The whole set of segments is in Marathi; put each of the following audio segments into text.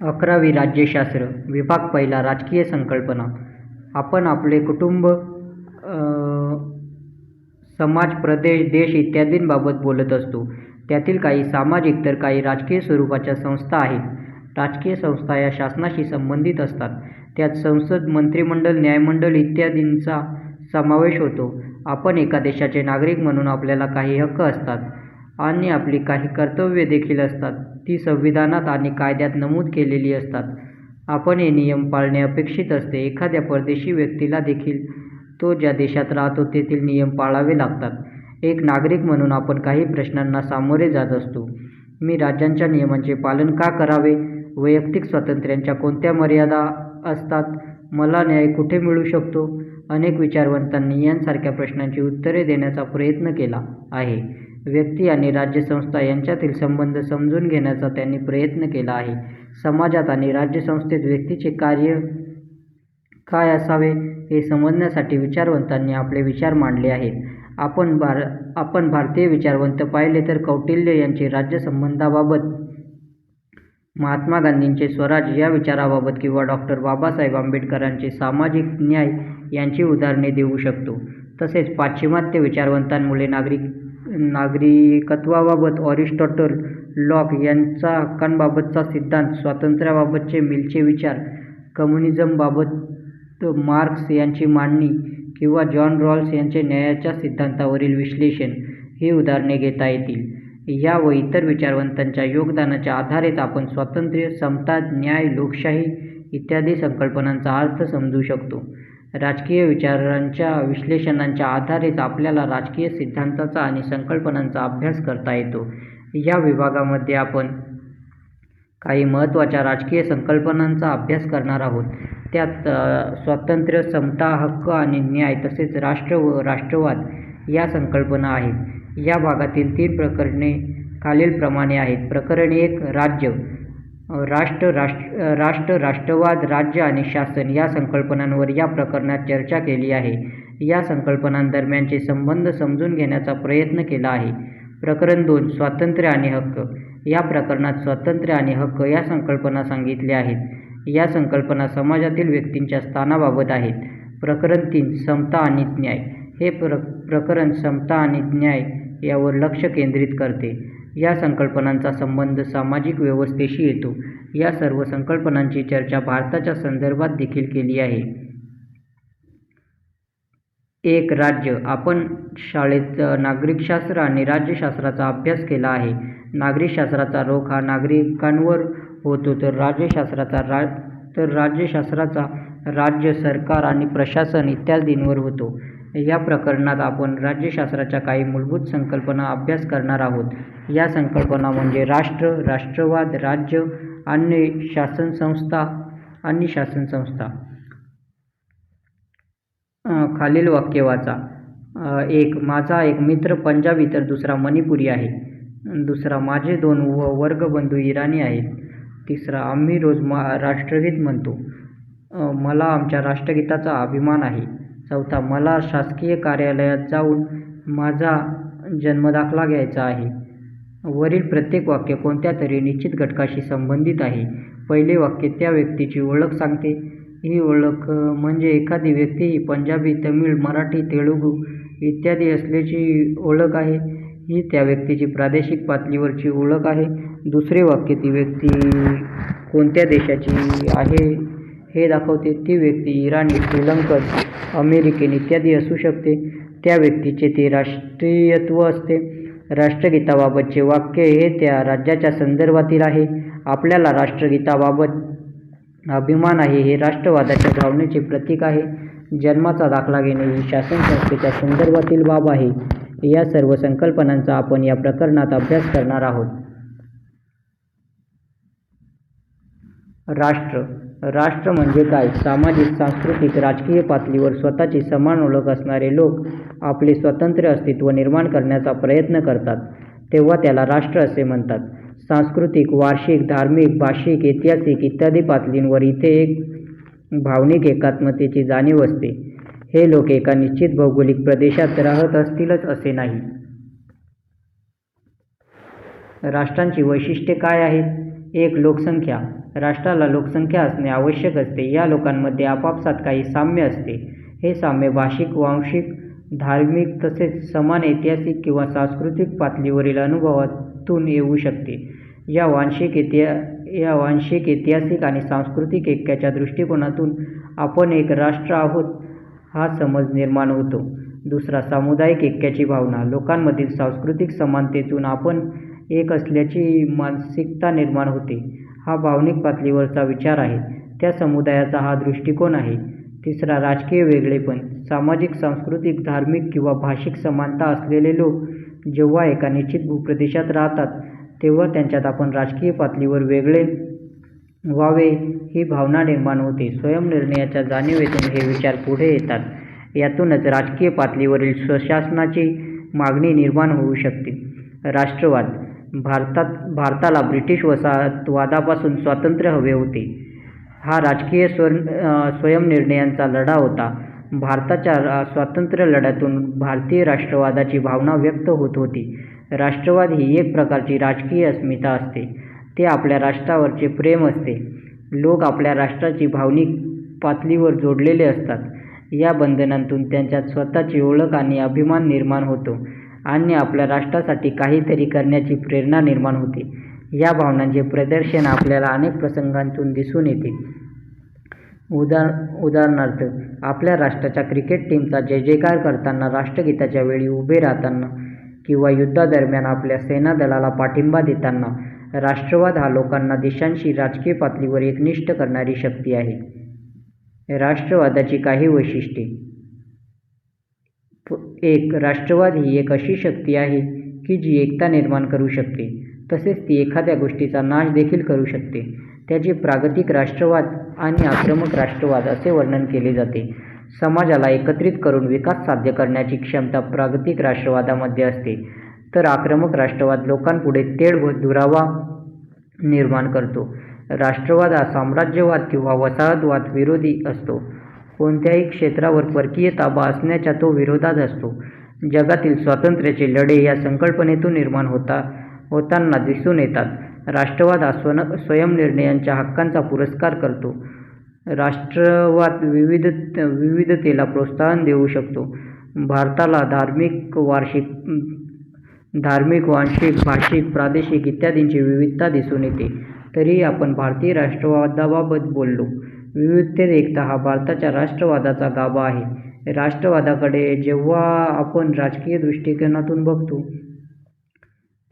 11वी राज्यशास्त्र विभाग पहिला राजकीय संकल्पना. आपण आपले कुटुंब, समाज, प्रदेश, देश इत्यादींबाबत बोलत असतो. त्यातील काही सामाजिक तर काही राजकीय स्वरूपाच्या संस्था आहेत. राजकीय संस्था या शासनाशी संबंधित असतात. त्यात संसद, मंत्रिमंडळ, न्यायमंडळ इत्यादींचा समावेश होतो. आपण एका देशाचे नागरिक म्हणून आपल्याला काही हक्क असतात आणि आपली काही कर्तव्ये देखील असतात. ती संविधानात आणि कायद्यात नमूद केलेली असतात. आपण हे नियम पाळणे अपेक्षित असते. एखाद्या परदेशी व्यक्तीला देखील तो ज्या देशात राहतो तेथील नियम पाळावे लागतात. एक नागरिक म्हणून आपण काही प्रश्नांना सामोरे जात असतो. मी राज्यांच्या नियमांचे पालन का करावे? वैयक्तिक स्वातंत्र्याच्या कोणत्या मर्यादा असतात? मला न्याय कुठे मिळू शकतो? अनेक विचारवंतांनी यांसारख्या प्रश्नांची उत्तरे देण्याचा प्रयत्न केला आहे. व्यक्ती आणि राज्यसंस्था यांच्यातील संबंध समजून घेण्याचा त्यांनी प्रयत्न केला आहे. समाजात आणि राज्यसंस्थेत व्यक्तीचे कार्य काय असावे हे समजण्यासाठी विचारवंतांनी आपले विचार मांडले आहेत. आपण भारतीय विचारवंत पाहिले तर कौटिल्य यांचे राज्यसंबंधाबाबत, महात्मा गांधींचे स्वराज या विचाराबाबत किंवा डॉ. बाबासाहेब आंबेडकरांचे सामाजिक न्याय यांची उदाहरणे देऊ शकतो. तसेच पाश्चिमात्य विचारवंतांमुळे नागरिकत्वाबाबत अरिस्टॉटल, लॉक यांचा हक्कांबाबतचा सिद्धांत, स्वातंत्र्याबाबतचे मिलचे विचार, कम्युनिझमबाबत मार्क्स यांची मांडणी किंवा जॉन रॉल्स यांचे न्यायाच्या सिद्धांतावरील विश्लेषण ही उदाहरणे घेता येतील. या व इतर विचारवंतांच्या योगदानाच्या आधारेच आपण स्वातंत्र्य, समता, न्याय, लोकशाही इत्यादी संकल्पनांचा अर्थ समजू शकतो. राजकीय विचारांच्या विश्लेषणांच्या आधारेच आपल्याला राजकीय सिद्धांताचा आणि संकल्पनांचा अभ्यास करता येतो. या विभागामध्ये आपण काही महत्त्वाच्या राजकीय संकल्पनांचा अभ्यास करणार आहोत. त्यात स्वातंत्र्य, समता, हक्क आणि न्याय तसेच राष्ट्र व राष्ट्रवाद या संकल्पना आहेत. या भागातील 3 प्रकरणे खालीलप्रमाणे आहेत. प्रकरण 1 राज्य, राष्ट्र, राष्ट्रवाद, राज्य आणि शासन या संकल्पनांवर या प्रकरणात चर्चा केली आहे. या संकल्पनांदरम्यानचे संबंध समजून घेण्याचा प्रयत्न केला आहे. प्रकरण 2 स्वातंत्र्य आणि हक्क. या प्रकरणात स्वातंत्र्य आणि हक्क या संकल्पना सांगितल्या आहेत. या संकल्पना समाजातील व्यक्तींच्या स्थानाबाबत आहेत. प्रकरण 3 समता आणि न्याय. हे प्रकरण समता आणि न्याय यावर लक्ष केंद्रित करते. या संकल्पनांचा संबंध सामाजिक व्यवस्थेशी येतो. या सर्व संकल्पनांची चर्चा भारताच्या संदर्भात देखील केली आहे. 1 राज्य. आपण शाळेत नागरिकशास्त्र आणि राज्यशास्त्राचा अभ्यास केला आहे. नागरिकशास्त्राचा रोख हा नागरिकांवर होतो तर राज्यशास्त्राचा राज्य, सरकार आणि प्रशासन इत्यादींवर होतो. या प्रकरणात आपण राज्यशास्त्राच्या काही मूलभूत संकल्पना अभ्यास करणार आहोत. या संकल्पना म्हणजे राष्ट्र, राष्ट्रवाद, राज्य आणि शासनसंस्था. खालील वाक्य वाचा. 1 माझा एक मित्र पंजाबी तर दुसरा मणिपुरी आहे. 2 माझे 2 वर्गबंधू इराणी आहेत. 3 आम्ही रोज राष्ट्रगीत म्हणतो. मला आमच्या राष्ट्रगीताचा अभिमान आहे. 4 मला शासकीय कार्यालयात जाऊन माझा जन्मदाखला घ्यायचा आहे. वरील प्रत्येक वाक्य कोणत्या तरी निश्चित घटकाशी संबंधित आहे. पहिले वाक्य त्या व्यक्तीची ओळख सांगते. ही ओळख म्हणजे एखादी व्यक्ती ही पंजाबी, तमिळ, मराठी, तेलुगू इत्यादी असल्याची ओळख आहे. ही त्या व्यक्तीची प्रादेशिक पातळीवरची ओळख आहे. दुसरे वाक्य ती व्यक्ती कोणत्या देशाची आहे हे दाखवते. ती व्यक्ती इराणी, श्रीलंकन, अमेरिकन इत्यादी असू शकते. त्या व्यक्तीचे ते राष्ट्रीयत्व असते. राष्ट्रगीताबाबतचे वाक्य हे त्या राज्याच्या संदर्भातील आहे. आपल्याला राष्ट्रगीताबाबत अभिमान आहे हे राष्ट्रवादाच्या भावनेचे प्रतीक आहे. जन्माचा दाखला घेणे ही शासनसंस्थेच्या संदर्भातील बाब आहे. या सर्व संकल्पनांचा आपण या प्रकरणात अभ्यास करणार आहोत. राष्ट्र म्हणजे काय? सामाजिक, सांस्कृतिक, राजकीय पातळीवर स्वतःची समान ओळख असणारे लोक आपले स्वतंत्र अस्तित्व निर्माण करण्याचा प्रयत्न करतात तेव्हा त्याला राष्ट्र असे म्हणतात. सांस्कृतिक, वार्षिक, धार्मिक, भाषिक, ऐतिहासिक इत्यादी पातळींवर इथे एक भावनिक एकात्मतेची जाणीव असते. हे लोक एका निश्चित भौगोलिक प्रदेशात राहत असतीलच असे नाही. राष्ट्रांची वैशिष्ट्ये काय आहेत? एक. लोकसंख्या. राष्ट्राला लोकसंख्या असणे आवश्यक असते. या लोकांमध्ये आपापसात काही साम्य असते. हे साम्य भाषिक, वांशिक, धार्मिक तसेच समान ऐतिहासिक किंवा सांस्कृतिक पातळीवरील अनुभवातून येऊ शकते. या वांशिक, ऐतिहासिक आणि सांस्कृतिक ऐक्याच्या दृष्टिकोनातून आपण एक राष्ट्र आहोत हा समज निर्माण होतो. दुसरा. सामुदायिक ऐक्याची भावना. लोकांमधील सांस्कृतिक समानतेतून आपण एक असल्याची मानसिकता निर्माण होते. हा भावनिक पातळीवरचा विचार आहे. त्या समुदायाचा हा दृष्टिकोन आहे. तिसरा. राजकीय वेगळेपण. सामाजिक, सांस्कृतिक, धार्मिक किंवा भाषिक समानता असलेले लोक जेव्हा एका निश्चित भूप्रदेशात राहतात तेव्हा त्यांच्यात आपण राजकीय पातळीवर वेगळे व्हावे ही भावना निर्माण होते. स्वयंनिर्णयाच्या जाणीवेतून हे विचार पुढे येतात. यातूनच राजकीय पातळीवरील स्वशासनाची मागणी निर्माण होऊ शकते. राष्ट्रवाद. भारताला ब्रिटिश वसाहतवादापासून स्वातंत्र्य हवे होते. हा राजकीय स्वयंनिर्णयाचा लढा होता. भारताच्या स्वातंत्र्य लढ्यातून भारतीय राष्ट्रवादाची भावना व्यक्त होत होती. राष्ट्रवाद ही एक प्रकारची राजकीय अस्मिता असते. ते आपल्या राष्ट्रावरचे प्रेम असते. लोक आपल्या राष्ट्राची भावनिक पातळीवर जोडलेले असतात. या बंधनातून त्यांच्यात स्वतःची ओळख आणि अभिमान निर्माण होतो आणि आपल्या राष्ट्रासाठी काहीतरी करण्याची प्रेरणा निर्माण होते. या भावनांचे प्रदर्शन आपल्याला अनेक प्रसंगातून दिसून येते. उदाहरणार्थ, आपल्या राष्ट्राच्या क्रिकेट टीमचा जयजयकार करताना, राष्ट्रगीताच्या वेळी उभे राहताना किंवा युद्धादरम्यान आपल्या सेनादलाला पाठिंबा देताना. राष्ट्रवाद हा लोकांना देशांशी राजकीय पातळीवर एकनिष्ठ करणारी शक्ती आहे. राष्ट्रवादाची काही वैशिष्ट्ये. 1. राष्ट्रवाद ही एक अशी शक्ती आहे की जी एकता निर्माण करू शकते, तसेच ती एखाद्या गोष्टीचा नाश देखील करू शकते. त्याचे प्रागतिक राष्ट्रवाद आणि आक्रमक राष्ट्रवाद असे वर्णन केले जाते. समाजाला एकत्रित करून विकास साध्य करण्याची क्षमता प्रागतिक राष्ट्रवादामध्ये असते, तर आक्रमक राष्ट्रवाद लोकांपुढे तेढ व दुरावा निर्माण करतो. राष्ट्रवाद हा साम्राज्यवाद किंवा वसाहतवाद विरोधी असतो. कोणत्याही क्षेत्रावर परकीय ताबा असण्याच्या तो विरोधात असतो. जगातील स्वातंत्र्याचे लढे या संकल्पनेतून निर्माण होताना दिसून येतात. राष्ट्रवाद हा स्वयंनिर्णयाच्या हक्कांचा पुरस्कार करतो. राष्ट्रवाद विविधतेला प्रोत्साहन देऊ शकतो. भारताला धार्मिक, वांशिक, भाषिक, प्रादेशिक इत्यादींची विविधता दिसून येते. तरीही आपण भारतीय राष्ट्रवादाबाबत बोललो. विविधतेत एकता हा भारताच्या राष्ट्रवादाचा गाभा आहे. राष्ट्रवादाकडे जेव्हा आपण राजकीय दृष्टिकोनातून बघतो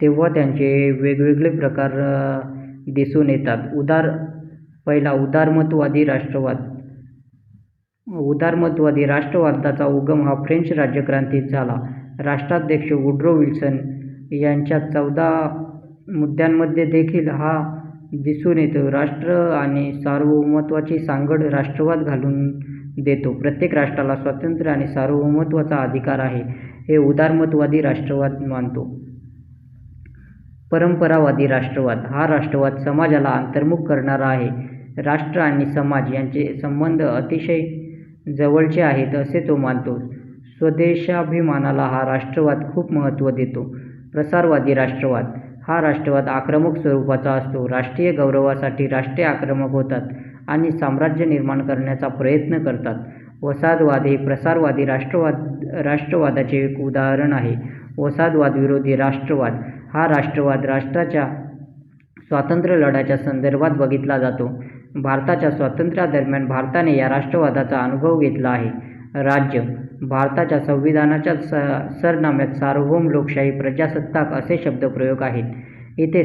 तेव्हा त्यांचे वेगवेगळे प्रकार दिसून येतात. पहिला. उदारमतवादी राष्ट्रवाद. उदारमतवादी राष्ट्रवादाचा उगम हा फ्रेंच राज्यक्रांतीत झाला. राष्ट्राध्यक्ष वुड्रो विल्सन यांच्या 14 मुद्द्यांमध्ये देखील हा दिसून येतो. राष्ट्र आणि सार्वभौमत्वाची सांगड राष्ट्रवाद घालून देतो. प्रत्येक राष्ट्राला स्वातंत्र्य आणि सार्वभौमत्वाचा अधिकार आहे, हे उदारमतवादी राष्ट्रवाद मानतो. परंपरावादी राष्ट्रवाद. हा राष्ट्रवाद समाजाला अंतर्मुख करणारा आहे. राष्ट्र आणि समाज यांचे संबंध अतिशय जवळचे आहेत असे तो मानतो. स्वदेशाभिमानाला हा राष्ट्रवाद खूप महत्त्व देतो. प्रसारवादी राष्ट्रवाद. हा राष्ट्रवाद आक्रमक स्वरूपाचा असतो. राष्ट्रीय गौरवासाठी राष्ट्रे आक्रमक होतात आणि साम्राज्य निर्माण करण्याचा प्रयत्न करतात. वसाहतवाद हे प्रसारवादी राष्ट्रवादाचे एक उदाहरण आहे. वसाहतवाद विरोधी राष्ट्रवाद. हा राष्ट्रवाद राष्ट्राच्या स्वातंत्र्य लढ्याच्या संदर्भात बघितला जातो. भारताच्या स्वातंत्र्यादरम्यान भारताने या राष्ट्रवादाचा अनुभव घेतला आहे. राज्य. भारताच्या संविधानाच्या सरनाम्यात सार्वभौम, लोकशाही, प्रजासत्ताक असे शब्दप्रयोग आहेत. इथे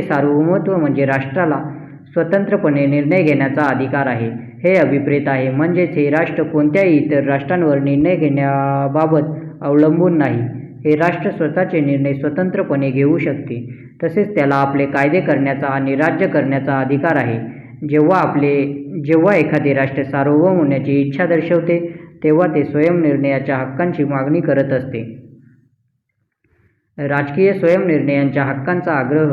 सार्वभौमत्व म्हणजे राष्ट्राला स्वतंत्रपणे निर्णय घेण्याचा अधिकार आहे, हे अभिप्रेत आहे. म्हणजेच हे राष्ट्र कोणत्याही इतर राष्ट्रांवर निर्णय घेण्याबाबत अवलंबून नाही. हे राष्ट्र स्वतःचे निर्णय स्वतंत्रपणे घेऊ शकते. तसेच त्याला आपले कायदे करण्याचा आणि राज्य करण्याचा अधिकार आहे. जेव्हा एखादे राष्ट्र सार्वभौम होण्याची इच्छा दर्शवते तेव्हा ते स्वयंनिर्णयाच्या हक्कांची मागणी करत असते. राजकीय स्वयंनिर्णयाच्या हक्कांचा आग्रह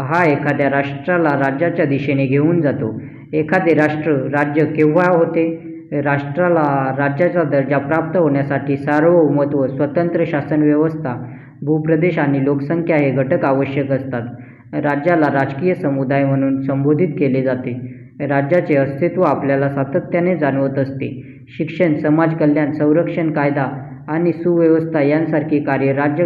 हा एखाद्या राष्ट्राला राज्याच्या दिशेने घेऊन जातो. एखादे राज्य केव्हा होते? राष्ट्राला राज्याचा दर्जा प्राप्त होण्यासाठी सार्वभौमत्व, स्वतंत्र शासन व्यवस्था, भूप्रदेश आणि लोकसंख्या हे घटक आवश्यक असतात. राज्याला राजकीय समुदाय म्हणून संबोधित केले जाते. राज्याचे अस्तित्व आपल्याला सातत्याने जाणवत असते. शिक्षण, समाज कल्याण, संरक्षण, कायदा आणि सुव्यवस्था यांसारखी कार्ये राज्य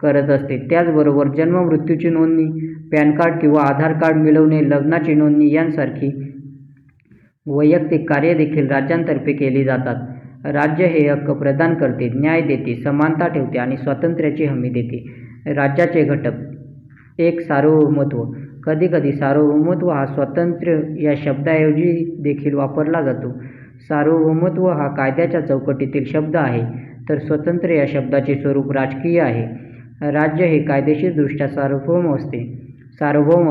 करत असते. त्याचबरोबर जन्म मृत्यूची नोंदणी, पॅन कार्ड किंवा आधार कार्ड मिळवणे, लग्नाची नोंदणी यांसारखी वैयक्तिक कार्ये देखील राज्यांतर्फे केली जातात. राज्य हे हक्क प्रदान करते, न्याय देते, समानता ठेवते आणि स्वातंत्र्याची हमी देते. राज्याचे घटक. 1. सार्वभौमत्व. कधीकधी सार्वभौमत्व हा स्वातंत्र्य या शब्दाऐवजी देखील वापरला जातो. सार्वभौमत्व हा कायद्याच्या चौकटीतील शब्द आहे, तर स्वतंत्र या शब्दाचे स्वरूप राजकीय आहे. राज्य हे कायदेशीरदृष्ट्या सार्वभौम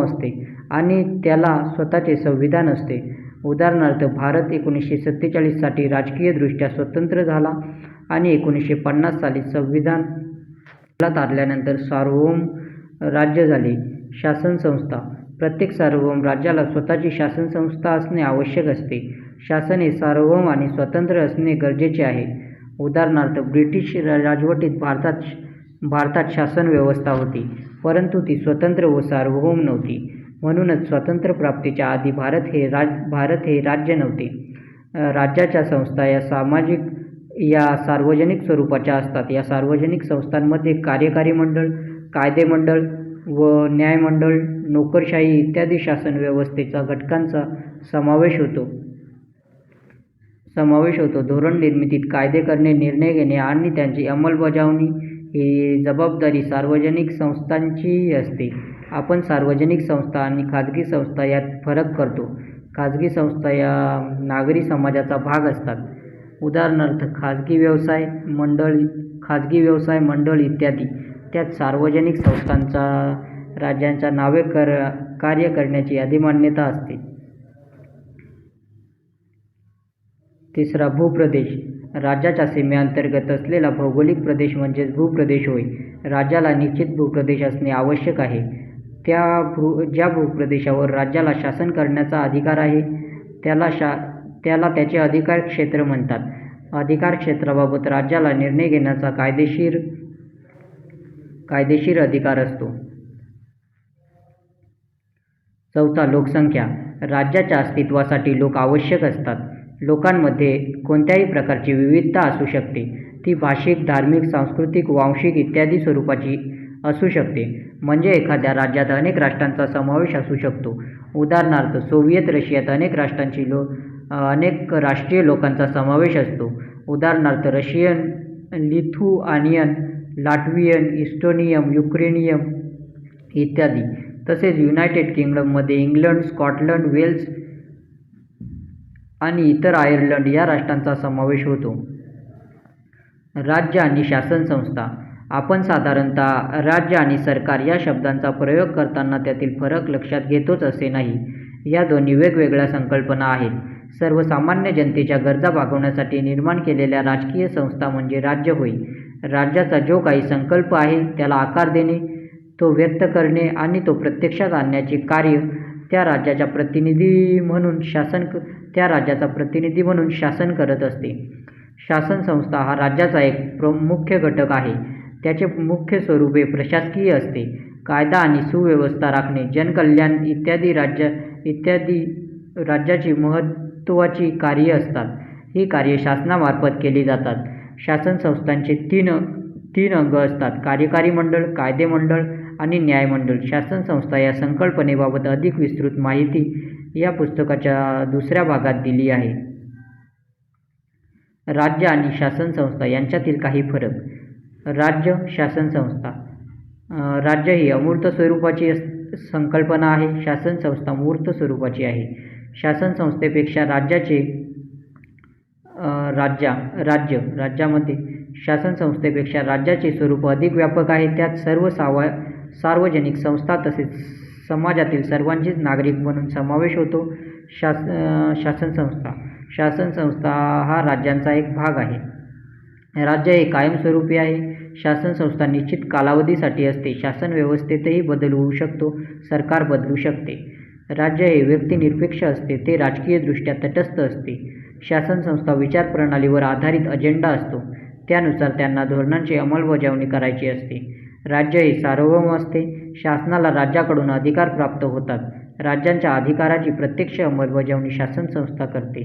असते आणि त्याला स्वतःचे संविधान असते. उदाहरणार्थ, भारत 1947 साली राजकीयदृष्ट्या स्वतंत्र झाला आणि 1950 साली संविधान अंमलात आणल्यानंतर सार्वभौम राज्य झाले. शासन संस्था. प्रत्येक सार्वभौम राज्याला स्वतःची शासन संस्था असणे आवश्यक असते. शासन हे सार्वभौम आणि स्वतंत्र असणे गरजेचे आहे. उदाहरणार्थ, ब्रिटिश राजवटीत भारतात शासन व्यवस्था होती, परंतु ती स्वतंत्र व सार्वभौम नव्हती. म्हणूनच स्वातंत्र्यप्राप्तीच्या आधी भारत हे राज्य नव्हते. राज्याच्या संस्था या सार्वजनिक स्वरूपाच्या असतात. या सार्वजनिक संस्थांमध्ये कार्यकारी मंडळ, कायदेमंडळ व न्यायमंडळ, नोकरशाही इत्यादी शासन व्यवस्थेच्या घटकांचा समावेश होतो. धोरण निर्मितीत कायदे करणे, निर्णय घेणे आणि त्यांची अंमलबजावणी ही जबाबदारी सार्वजनिक संस्थांची असते. आपण सार्वजनिक संस्था आणि खाजगी संस्था यात फरक करतो. खाजगी संस्था या नागरी समाजाचा भाग असतात. उदाहरणार्थ, खाजगी व्यवसाय मंडळ इत्यादी. त्यात सार्वजनिक संस्थांचा राज्यांच्या नावे कार्य करण्याची अधिमान्यता असते. 3. भूप्रदेश. राज्याच्या सीमेअंतर्गत असलेला भौगोलिक प्रदेश म्हणजेच भूप्रदेश होय. राज्याला निश्चित भूप्रदेश असणे आवश्यक आहे. ज्या भूप्रदेशावर राज्याला शासन करण्याचा अधिकार आहे त्याला त्याचे अधिकार क्षेत्र म्हणतात. अधिकार क्षेत्राबाबत राज्याला निर्णय घेण्याचा कायदेशीर अधिकार असतो. 4. लोकसंख्या. राज्याच्या अस्तित्वासाठी लोक आवश्यक असतात. लोकांमध्ये कोणत्याही प्रकारची विविधता असू शकते. ती भाषिक, धार्मिक, सांस्कृतिक, वांशिक इत्यादी स्वरूपाची असू शकते. म्हणजे एखाद्या राज्यात अनेक राष्ट्रांचा समावेश असू शकतो. उदाहरणार्थ, सोव्हिएत रशियात अनेक राष्ट्रीय लोकांचा समावेश असतो. उदाहरणार्थ, रशियन, लिथुआनियन, लाटव्हियन, इस्टोनियन, युक्रेनियन इत्यादी. तसेच युनायटेड किंगडममध्ये इंग्लंड, स्कॉटलंड, वेल्स आणि इतर आयर्लंड या राष्ट्रांचा समावेश होतो. राज्य आणि शासन संस्था. आपण साधारणतः राज्य आणि सरकार या शब्दांचा प्रयोग करताना त्यातील फरक लक्षात घेतोच असे नाही. या दोन्ही वेगवेगळ्या संकल्पना आहेत. सर्वसामान्य जनतेच्या गरजा भागवण्यासाठी निर्माण केलेल्या राजकीय संस्था म्हणजे राज्य होय. राज्याचा जो काही संकल्प आहे त्याला आकार देणे, तो व्यक्त करणे आणि तो प्रत्यक्षात आणण्याचे कार्य त्या राज्याचा प्रतिनिधी म्हणून शासन करत असते. शासन संस्था हा राज्याचा एक मुख्य घटक आहे. त्याचे मुख्य स्वरूपे प्रशासकीय असते. कायदा आणि सुव्यवस्था राखणे, जनकल्याण इत्यादी राज्याची महत्त्वाची कार्ये असतात. ही कार्ये शासनामार्फत केली जातात. शासन संस्थांचे तीन अंग असतात: कार्यकारी मंडळ, कायदेमंडळ आणि न्यायमंडळ. शासन संस्था या संकल्पनेबाबत अधिक विस्तृत माहिती या पुस्तकाच्या 2ऱ्या भागात दिली आहे. राज्य आणि शासन संस्था यांच्यातील काही फरक. राज्य, शासन संस्था. राज्य ही अमूर्त स्वरूपाची संकल्पना आहे. शासन संस्था मूर्त स्वरूपाची आहे. शासन संस्थेपेक्षा राज्यामध्ये शासन संस्थेपेक्षा राज्याचे स्वरूप अधिक व्यापक आहे. त्यात सर्व सार्वजनिक संस्था तसेच समाजातील सर्वांचीच नागरिक म्हणून समावेश होतो. शासन संस्था हा राज्यांचा एक भाग आहे. राज्य हे कायमस्वरूपी आहे. शासन संस्था निश्चित कालावधीसाठी असते. शासन व्यवस्थेतही बदल होऊ शकतो. सरकार बदलू शकते. राज्य हे व्यक्तिनिरपेक्ष असते. ते राजकीयदृष्ट्या तटस्थ असते. शासन संस्था विचारप्रणालीवर आधारित अजेंडा असतो. त्यानुसार त्यांना धोरणांची अंमलबजावणी करायची असते. राज्य हे सार्वभौम असते. शासनाला राज्याकडून अधिकार प्राप्त होतात. राज्यांच्या अधिकाराची प्रत्यक्ष अंमलबजावणी शासन संस्था करते.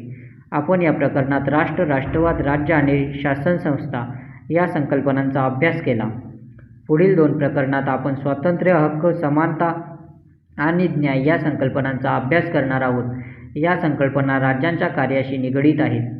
आपण या प्रकरणात राष्ट्र, राष्ट्रवाद, राज्य आणि शासन संस्था या संकल्पनांचा अभ्यास केला. पुढील 2 प्रकरणात आपण स्वातंत्र्य, हक्क, समानता आणि न्याय या संकल्पनांचा अभ्यास करणार आहोत. या संकल्पना राज्यांच्या कार्याशी निगडीत आहेत.